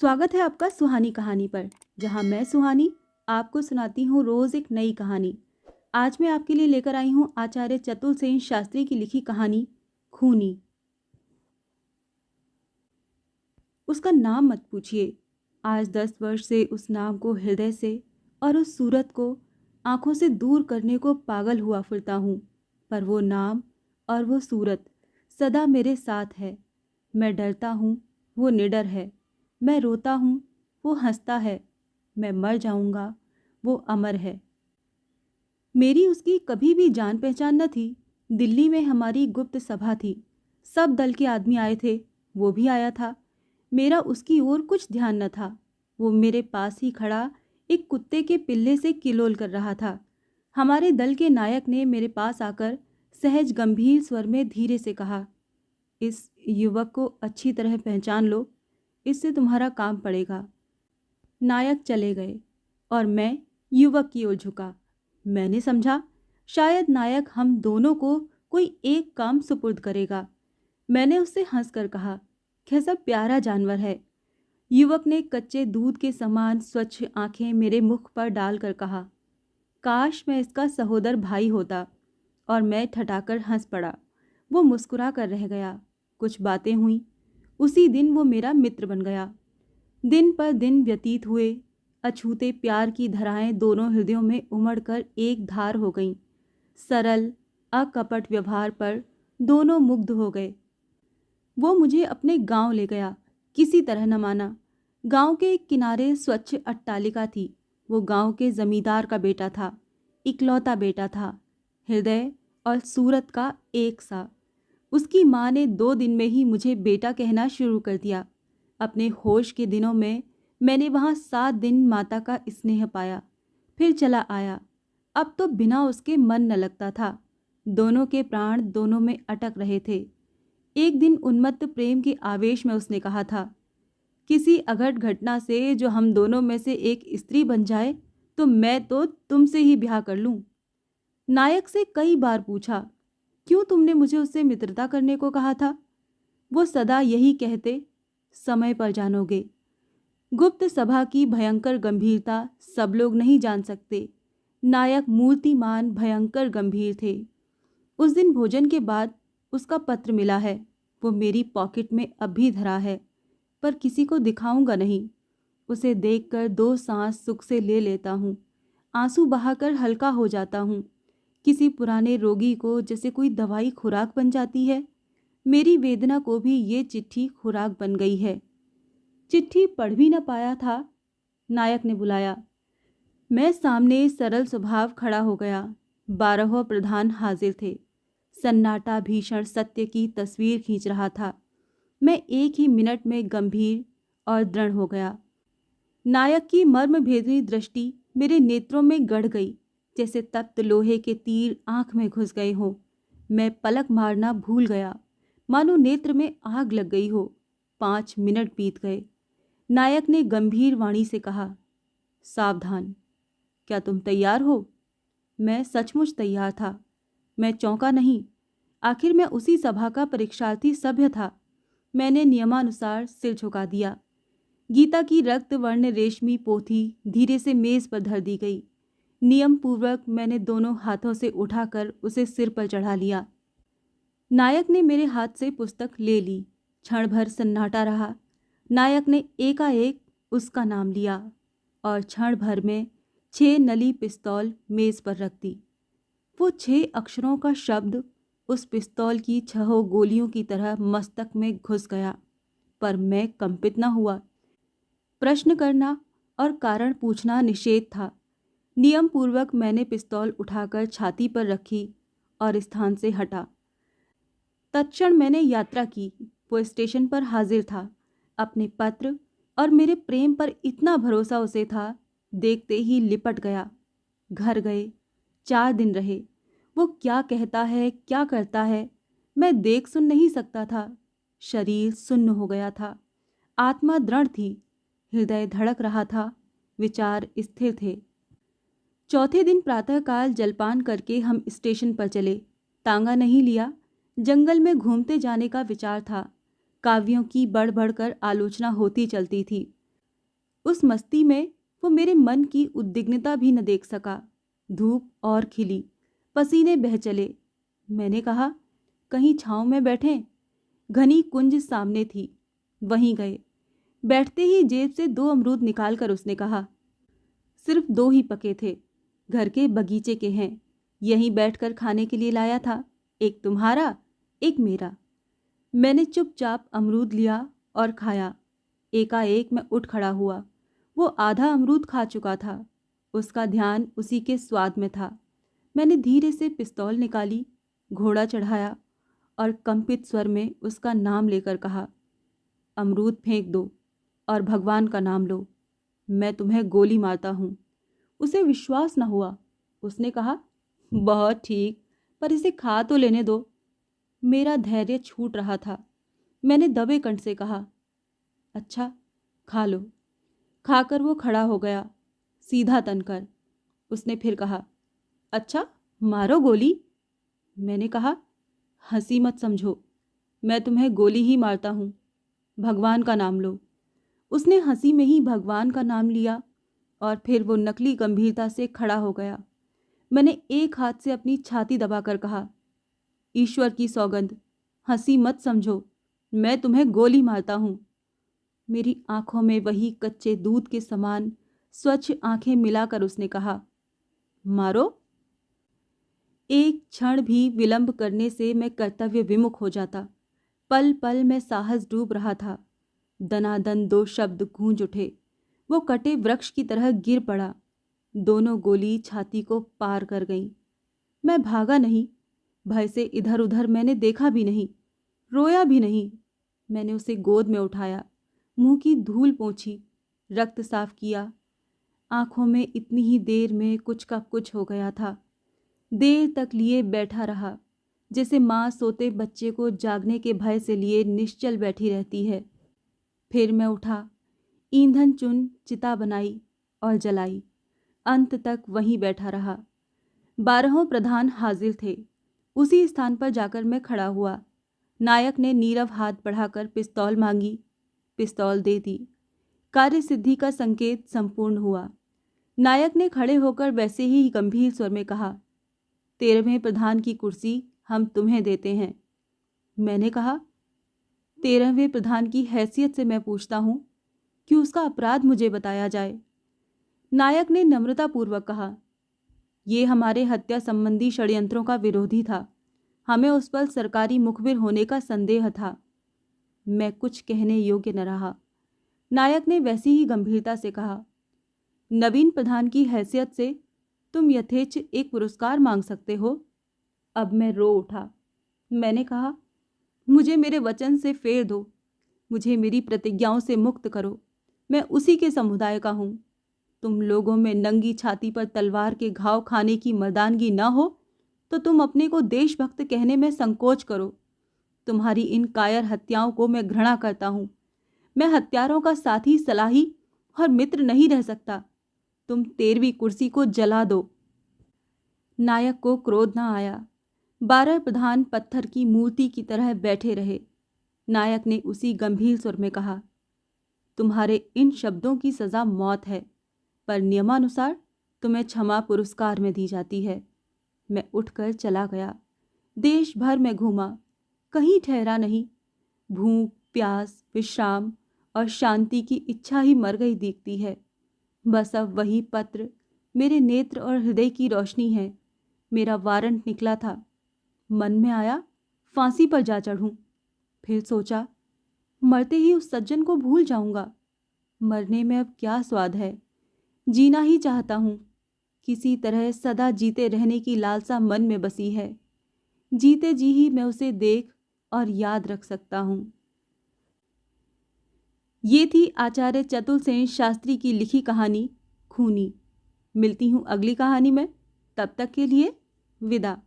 स्वागत है आपका सुहानी कहानी पर, जहां मैं सुहानी आपको सुनाती हूँ रोज एक नई कहानी। आज मैं आपके लिए लेकर आई हूँ आचार्य चतुर सेन शास्त्री की लिखी कहानी खूनी। उसका नाम मत पूछिए। आज 10 वर्ष से उस नाम को हृदय से और उस सूरत को आंखों से दूर करने को पागल हुआ फिरता हूँ, पर वो नाम और वो सूरत सदा मेरे साथ है। मैं डरता हूँ, वो निडर है। मैं रोता हूँ, वो हंसता है। मैं मर जाऊंगा, वो अमर है। मेरी उसकी कभी भी जान पहचान न थी। दिल्ली में हमारी गुप्त सभा थी। सब दल के आदमी आए थे। वो भी आया था। मेरा उसकी ओर कुछ ध्यान न था। वो मेरे पास ही खड़ा एक कुत्ते के पिल्ले से किलोल कर रहा था। हमारे दल के नायक ने मेरे पास आकर सहज गंभीर स्वर में धीरे से कहा, इस युवक को अच्छी तरह पहचान लो, इससे तुम्हारा काम पड़ेगा। नायक चले गए और मैं युवक की ओर झुका। मैंने समझा शायद नायक हम दोनों को कोई एक काम सुपुर्द करेगा। मैंने उससे हंसकर कहा, कैसा प्यारा जानवर है। युवक ने कच्चे दूध के समान स्वच्छ आंखें मेरे मुख पर डालकर कहा, काश मैं इसका सहोदर भाई होता। और मैं ठठाकर हंस पड़ा। वो मुस्कुरा कर रह गया। कुछ बातें हुई। उसी दिन वो मेरा मित्र बन गया। दिन पर दिन व्यतीत हुए। अछूते प्यार की धाराएं दोनों हृदयों में उमड़कर एक धार हो गईं। सरल अकपट व्यवहार पर दोनों मुग्ध हो गए। वो मुझे अपने गांव ले गया। किसी तरह न माना। गांव के एक किनारे स्वच्छ अट्टालिका थी। वो गांव के जमींदार का बेटा था। इकलौता बेटा था। हृदय और सूरत का एक सा। उसकी माँ ने 2 दिन में ही मुझे बेटा कहना शुरू कर दिया। अपने होश के दिनों में मैंने वहाँ 7 दिन माता का स्नेह पाया, फिर चला आया। अब तो बिना उसके मन न लगता था। दोनों के प्राण दोनों में अटक रहे थे। एक दिन उन्मत्त प्रेम के आवेश में उसने कहा था, किसी अघट घटना से जो हम दोनों में से एक स्त्री बन जाए तो मैं तो तुमसे ही ब्याह कर लूं। नायक से कई बार पूछा, क्यों तुमने मुझे उससे मित्रता करने को कहा था? वो सदा यही कहते, समय पर जानोगे। गुप्त सभा की भयंकर गंभीरता सब लोग नहीं जान सकते। नायक मूर्तिमान भयंकर गंभीर थे। उस दिन भोजन के बाद उसका पत्र मिला है। वो मेरी पॉकेट में अब भी धरा है, पर किसी को दिखाऊंगा नहीं। उसे देखकर 2 सांस सुख से ले लेता हूँ। आंसू बहाकर हल्का हो जाता हूँ। किसी पुराने रोगी को जैसे कोई दवाई खुराक बन जाती है, मेरी वेदना को भी ये चिट्ठी खुराक बन गई है। चिट्ठी पढ़ भी न पाया था। नायक ने बुलाया। मैं सामने सरल स्वभाव खड़ा हो गया। 12 प्रधान हाजिर थे। सन्नाटा भीषण सत्य की तस्वीर खींच रहा था। मैं एक ही मिनट में गंभीर और दृढ़ हो गया। नायक की मर्मभेदी दृष्टि मेरे नेत्रों में गड़ गई, जैसे तप्त लोहे के तीर आंख में घुस गए हों। मैं पलक मारना भूल गया, मानो नेत्र में आग लग गई हो। 5 मिनट बीत गए। नायक ने गंभीर वाणी से कहा, सावधान, क्या तुम तैयार हो? मैं सचमुच तैयार था। मैं चौंका नहीं। आखिर मैं उसी सभा का परीक्षार्थी सभ्य था। मैंने नियमानुसार सिर झुका दिया। गीता की रक्त वर्ण रेशमी पोथी धीरे से मेज पर धर दी गई। नियम पूर्वक मैंने दोनों हाथों से उठाकर उसे सिर पर चढ़ा लिया। नायक ने मेरे हाथ से पुस्तक ले ली। क्षण भर सन्नाटा रहा। नायक ने एकाएक उसका नाम लिया और क्षण भर में 6 नली पिस्तौल मेज पर रख दी। वो 6 अक्षरों का शब्द उस पिस्तौल की 6 गोलियों की तरह मस्तक में घुस गया, पर मैं कंपित न हुआ। प्रश्न करना और कारण पूछना निषेध था। नियम पूर्वक मैंने पिस्तौल उठाकर छाती पर रखी और स्थान से हटा। तत्क्षण मैंने यात्रा की। वो स्टेशन पर हाजिर था। अपने पत्र और मेरे प्रेम पर इतना भरोसा उसे था, देखते ही लिपट गया। घर गए। 4 दिन रहे। वो क्या कहता है, क्या करता है, मैं देख सुन नहीं सकता था। शरीर सुन्न हो गया था। आत्मा दृढ़ थी। हृदय धड़क रहा था। विचार स्थिर थे। चौथे दिन प्रातःकाल जलपान करके हम स्टेशन पर चले। तांगा नहीं लिया। जंगल में घूमते जाने का विचार था। काव्यों की बढ़ बढ़कर आलोचना होती चलती थी। उस मस्ती में वो मेरे मन की उद्विग्नता भी न देख सका। धूप और खिली, पसीने बह चले। मैंने कहा, कहीं छांव में बैठें। घनी कुंज सामने थी, वहीं गए। बैठते ही जेब से 2 अमरूद निकालकर उसने कहा, सिर्फ 2 ही पके थे, घर के बगीचे के हैं, यहीं बैठकर खाने के लिए लाया था, एक तुम्हारा, एक मेरा। मैंने चुपचाप अमरूद लिया और खाया। एकाएक मैं उठ खड़ा हुआ। वो आधा अमरूद खा चुका था। उसका ध्यान उसी के स्वाद में था। मैंने धीरे से पिस्तौल निकाली, घोड़ा चढ़ाया और कंपित स्वर में उसका नाम लेकर कहा, अमरूद फेंक दो और भगवान का नाम लो, मैं तुम्हें गोली मारता हूँ। उसे विश्वास न हुआ। उसने कहा, बहुत ठीक, पर इसे खा तो लेने दो। मेरा धैर्य छूट रहा था। मैंने दबे कंठ से कहा, अच्छा, खा लो। खाकर वो खड़ा हो गया, सीधा तनकर। उसने फिर कहा, अच्छा, मारो गोली। मैंने कहा, हंसी मत समझो, मैं तुम्हें गोली ही मारता हूँ, भगवान का नाम लो। उसने हंसी में ही भगवान का नाम लिया और फिर वो नकली गंभीरता से खड़ा हो गया। मैंने एक हाथ से अपनी छाती दबाकर कहा, ईश्वर की सौगंध, हंसी मत समझो, मैं तुम्हें गोली मारता हूँ। मेरी आंखों में वही कच्चे दूध के समान स्वच्छ आंखें मिलाकर उसने कहा, मारो। एक क्षण भी विलंब करने से मैं कर्तव्य विमुख हो जाता। पल पल में साहस डूब रहा था। दनादन 2 शब्द गूंज उठे। वो कटे वृक्ष की तरह गिर पड़ा। दोनों गोली छाती को पार कर गईं। मैं भागा नहीं, भय से इधर उधर मैंने देखा भी नहीं, रोया भी नहीं। मैंने उसे गोद में उठाया, मुंह की धूल पोंछी, रक्त साफ किया। आंखों में इतनी ही देर में कुछ का कुछ हो गया था। देर तक लिए बैठा रहा, जैसे माँ सोते बच्चे को जागने के भय से लिए निश्चल बैठी रहती है। फिर मैं उठा, ईंधन चुन चिता बनाई और जलाई। अंत तक वहीं बैठा रहा। 12 प्रधान हाजिर थे। उसी स्थान पर जाकर मैं खड़ा हुआ। नायक ने नीरव हाथ बढ़ाकर पिस्तौल मांगी, पिस्तौल दे दी। कार्य सिद्धि का संकेत संपूर्ण हुआ। नायक ने खड़े होकर वैसे ही गंभीर स्वर में कहा, 13वें प्रधान की कुर्सी हम तुम्हें देते हैं। मैंने कहा, 13वें प्रधान की हैसियत से मैं पूछता हूँ कि उसका अपराध मुझे बताया जाए। नायक ने नम्रतापूर्वक कहा, ये हमारे हत्या संबंधी षड्यंत्रों का विरोधी था, हमें उस पर सरकारी मुखबिर होने का संदेह था। मैं कुछ कहने योग्य न रहा। नायक ने वैसी ही गंभीरता से कहा, नवीन प्रधान की हैसियत से तुम यथेच्छ एक पुरस्कार मांग सकते हो। अब मैं रो उठा। मैंने कहा, मुझे मेरे वचन से फेर दो, मुझे मेरी प्रतिज्ञाओं से मुक्त करो। मैं उसी के समुदाय का हूँ। तुम लोगों में नंगी छाती पर तलवार के घाव खाने की मर्दानगी न हो तो तुम अपने को देशभक्त कहने में संकोच करो। तुम्हारी इन कायर हत्याओं को मैं घृणा करता हूँ। मैं हत्यारों का साथी, सलाही और मित्र नहीं रह सकता। तुम 13वीं कुर्सी को जला दो। नायक को क्रोध न आया। 12 प्रधान पत्थर की मूर्ति की तरह बैठे रहे। नायक ने उसी गंभीर स्वर में कहा, तुम्हारे इन शब्दों की सजा मौत है, पर नियमानुसार तुम्हें क्षमा पुरस्कार में दी जाती है। मैं उठकर चला गया। देश भर में घूमा, कहीं ठहरा नहीं। भूख, प्यास, विश्राम और शांति की इच्छा ही मर गई दिखती है। बस अब वही पत्र मेरे नेत्र और हृदय की रोशनी है। मेरा वारंट निकला था। मन में आया फांसी पर जा चढ़ूं। फिर सोचा, मरते ही उस सज्जन को भूल जाऊंगा। मरने में अब क्या स्वाद है, जीना ही चाहता हूँ। किसी तरह सदा जीते रहने की लालसा मन में बसी है। जीते जी ही मैं उसे देख और याद रख सकता हूँ। ये थी आचार्य चतुल सेन शास्त्री की लिखी कहानी खूनी। मिलती हूँ अगली कहानी में। तब तक के लिए विदा।